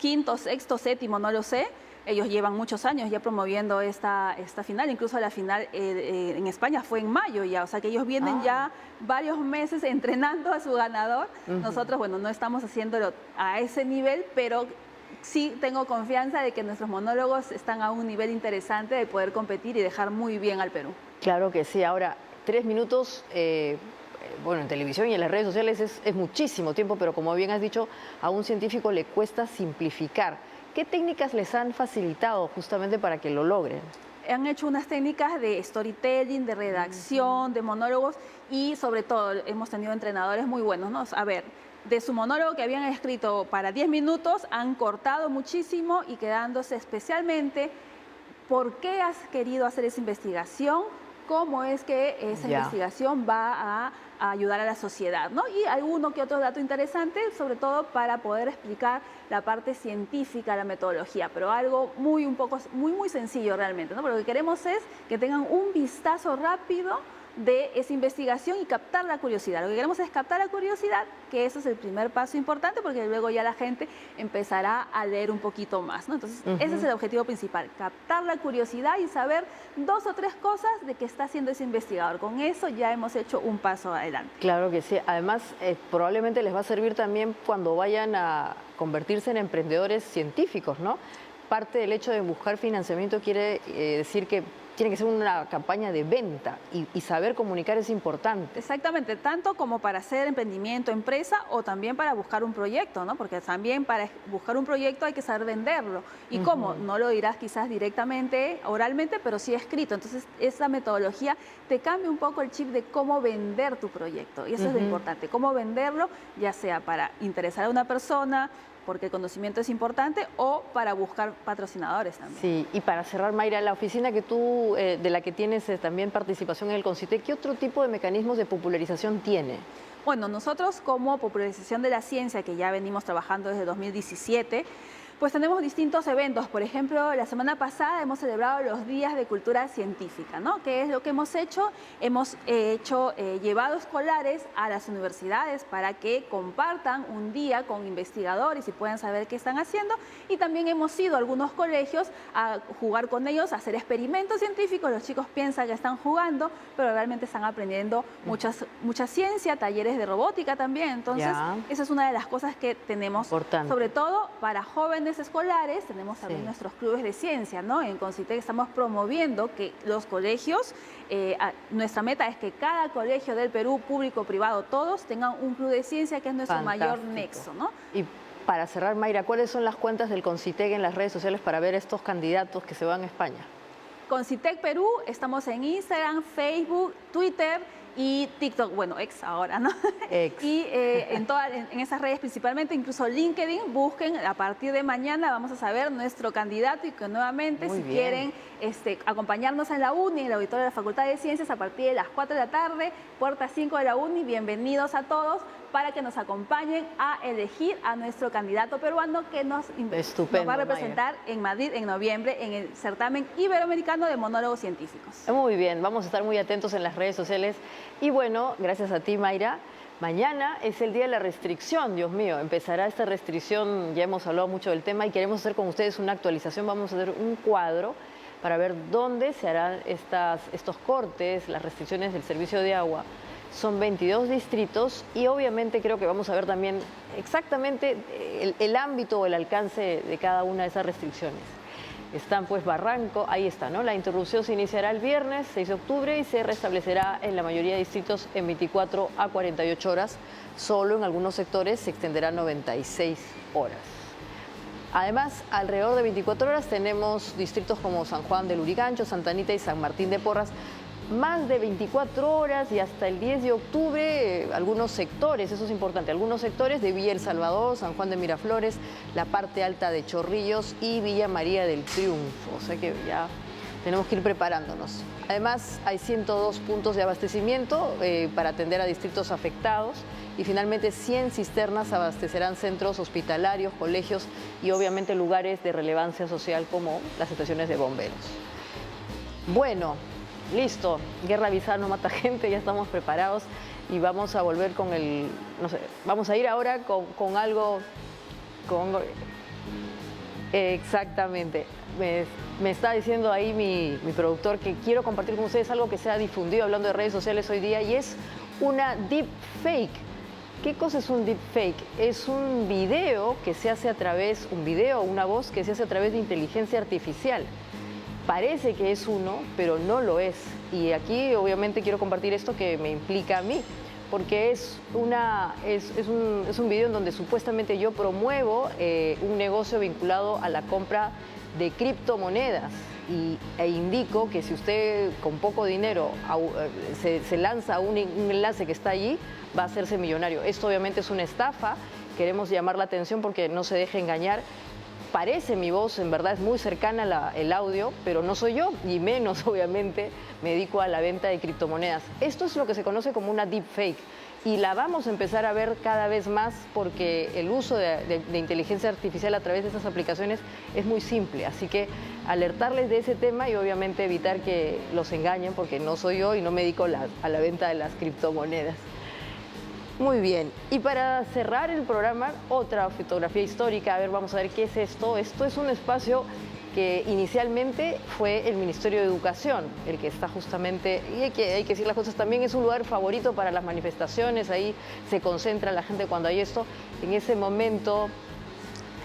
Speaker 11: 5º, 6º, 7º, no lo sé. Ellos llevan muchos años ya promoviendo esta final, incluso la final en España fue en mayo ya, o sea que ellos vienen ya varios meses entrenando a su ganador. Nosotros, bueno, no estamos haciéndolo a ese nivel, pero sí tengo confianza de que nuestros monólogos están a un nivel interesante de poder competir y dejar muy bien al Perú.
Speaker 1: Claro que sí. Ahora, 3 minutos... bueno, en televisión y en las redes sociales es muchísimo tiempo, pero como bien has dicho, a un científico le cuesta simplificar. ¿Qué técnicas les han facilitado justamente para que lo logren?
Speaker 11: Han hecho unas técnicas de storytelling, de redacción, de monólogos y sobre todo hemos tenido entrenadores muy buenos, ¿no? A ver, de su monólogo que habían escrito para 10 minutos, han cortado muchísimo y quedándose especialmente por qué has querido hacer esa investigación, cómo es que esa investigación va a ayudar a la sociedad, ¿no? Y alguno que otro dato interesante, sobre todo para poder explicar la parte científica, la metodología, pero algo muy sencillo realmente, ¿no? Pero lo que queremos es que tengan un vistazo rápido de esa investigación y captar la curiosidad. Lo que queremos es captar la curiosidad, que eso es el primer paso importante, porque luego ya la gente empezará a leer un poquito más, ¿no? Entonces, ese es el objetivo principal, captar la curiosidad y saber 2 o 3 cosas de qué está haciendo ese investigador. Con eso ya hemos hecho un paso adelante.
Speaker 1: Claro que sí. Además, probablemente les va a servir también cuando vayan a convertirse en emprendedores científicos, ¿no? Parte del hecho de buscar financiamiento quiere decir que tiene que ser una campaña de venta y saber comunicar es importante.
Speaker 11: Exactamente, tanto como para hacer emprendimiento, empresa o también para buscar un proyecto, ¿no? Porque también para buscar un proyecto hay que saber venderlo. ¿Y cómo? No lo dirás quizás directamente, oralmente, pero sí escrito. Entonces, esa metodología te cambia un poco el chip de cómo vender tu proyecto. Y eso es lo importante, cómo venderlo, ya sea para interesar a una persona, porque el conocimiento es importante, o para buscar patrocinadores también.
Speaker 1: Sí, y para cerrar, Mayra, la oficina que tú, de la que tienes también participación en el Concité, ¿qué otro tipo de mecanismos de popularización tiene?
Speaker 11: Bueno, nosotros como popularización de la ciencia, que ya venimos trabajando desde 2017, pues tenemos distintos eventos. Por ejemplo, la semana pasada hemos celebrado los Días de Cultura Científica, ¿no? ¿Qué es lo que hemos hecho? Hemos llevado escolares a las universidades para que compartan un día con investigadores y puedan saber qué están haciendo. Y también hemos ido a algunos colegios a jugar con ellos, a hacer experimentos científicos. Los chicos piensan que están jugando, pero realmente están aprendiendo mucha ciencia, talleres de robótica también. Entonces, esa es una de las cosas que tenemos, sobre todo para jóvenes escolares. Tenemos también nuestros clubes de ciencia, ¿no? En Concité estamos promoviendo que los colegios, nuestra meta es que cada colegio del Perú, público, privado, todos tengan un club de ciencia, que es nuestro mayor nexo, ¿no?
Speaker 1: Y para cerrar, Mayra, ¿cuáles son las cuentas del Concité en las redes sociales para ver estos candidatos que se van a España?
Speaker 11: Concitec Perú, estamos en Instagram, Facebook, Twitter y TikTok, bueno, ex ahora, ¿no?
Speaker 1: Ex.
Speaker 11: Y en esas redes principalmente, incluso LinkedIn, busquen, a partir de mañana vamos a saber nuestro candidato y que nuevamente
Speaker 1: Muy
Speaker 11: si
Speaker 1: bien.
Speaker 11: quieren acompañarnos en la UNI, en el auditorio de la Facultad de Ciencias a partir de las 4 de la tarde, puerta 5 de la UNI, bienvenidos a todos para que nos acompañen a elegir a nuestro candidato peruano que nos va a representar en Madrid en noviembre en el certamen iberoamericano de monólogos científicos.
Speaker 1: Muy bien, vamos a estar muy atentos en las redes sociales y bueno, gracias a ti, Mayra. Mañana es el día de la restricción, Dios mío, empezará esta restricción, ya hemos hablado mucho del tema y queremos hacer con ustedes una actualización, vamos a hacer un cuadro para ver dónde se harán estos cortes, las restricciones del servicio de agua. Son 22 distritos y obviamente creo que vamos a ver también exactamente el ámbito o el alcance de cada una de esas restricciones. Están pues Barranco, ahí está, ¿no? La interrupción se iniciará el viernes 6 de octubre y se restablecerá en la mayoría de distritos en 24 a 48 horas. Solo en algunos sectores se extenderá 96 horas. Además, alrededor de 24 horas tenemos distritos como San Juan del Lurigancho, Santa Anita y San Martín de Porras. Más de 24 horas y hasta el 10 de octubre algunos sectores, eso es importante, algunos sectores de Villa El Salvador, San Juan de Miraflores, la parte alta de Chorrillos y Villa María del Triunfo. O sea que ya tenemos que ir preparándonos. Además, hay 102 puntos de abastecimiento para atender a distritos afectados y finalmente 100 cisternas abastecerán centros hospitalarios, colegios y obviamente lugares de relevancia social como las estaciones de bomberos. Bueno, listo, guerra avisada no mata gente, ya estamos preparados y vamos a volver con vamos a ir ahora con algo, exactamente. Me está diciendo ahí mi productor que quiero compartir con ustedes algo que se ha difundido hablando de redes sociales hoy día y es una deepfake. ¿Qué cosa es un deepfake? Es un video que se hace a través, una voz que se hace a través de inteligencia artificial. Parece que es uno, pero no lo es. Y aquí obviamente quiero compartir esto que me implica a mí, porque es un video en donde supuestamente yo promuevo un negocio vinculado a la compra de criptomonedas e indico que si usted con poco dinero se lanza un enlace que está allí, va a hacerse millonario. Esto obviamente es una estafa, queremos llamar la atención porque no se deje engañar. Parece mi voz, en verdad es muy cercana el audio, pero no soy yo, y menos obviamente me dedico a la venta de criptomonedas. Esto es lo que se conoce como una deepfake y la vamos a empezar a ver cada vez más porque el uso de inteligencia artificial a través de estas aplicaciones es muy simple. Así que alertarles de ese tema y obviamente evitar que los engañen porque no soy yo y no me dedico a la venta de las criptomonedas. Muy bien, y para cerrar el programa, otra fotografía histórica. A ver, vamos a ver qué es esto. Esto es un espacio que inicialmente fue el Ministerio de Educación, el que está justamente, y hay que decir las cosas, también es un lugar favorito para las manifestaciones, ahí se concentra la gente cuando hay esto. En ese momento,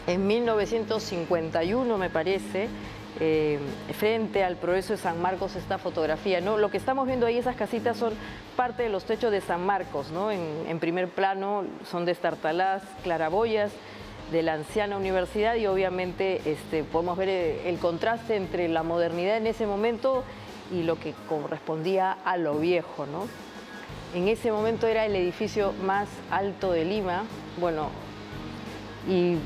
Speaker 1: en 1951 me parece, frente al Progreso de San Marcos, esta fotografía, ¿no? Lo que estamos viendo ahí, esas casitas son parte de los techos de San Marcos, ¿no? En primer plano son destartaladas claraboyas de la anciana universidad y obviamente podemos ver el contraste entre la modernidad en ese momento y lo que correspondía a lo viejo, ¿no? En ese momento era el edificio más alto de Lima, bueno, y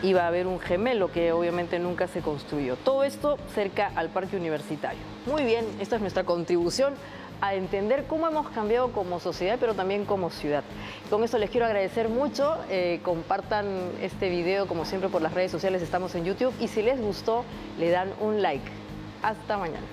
Speaker 1: iba a haber un gemelo que obviamente nunca se construyó. Todo esto cerca al parque universitario. Muy bien, esta es nuestra contribución a entender cómo hemos cambiado como sociedad, pero también como ciudad. Con esto les quiero agradecer mucho. Compartan este video, como siempre, por las redes sociales. Estamos en YouTube. Y si les gustó, le dan un like. Hasta mañana.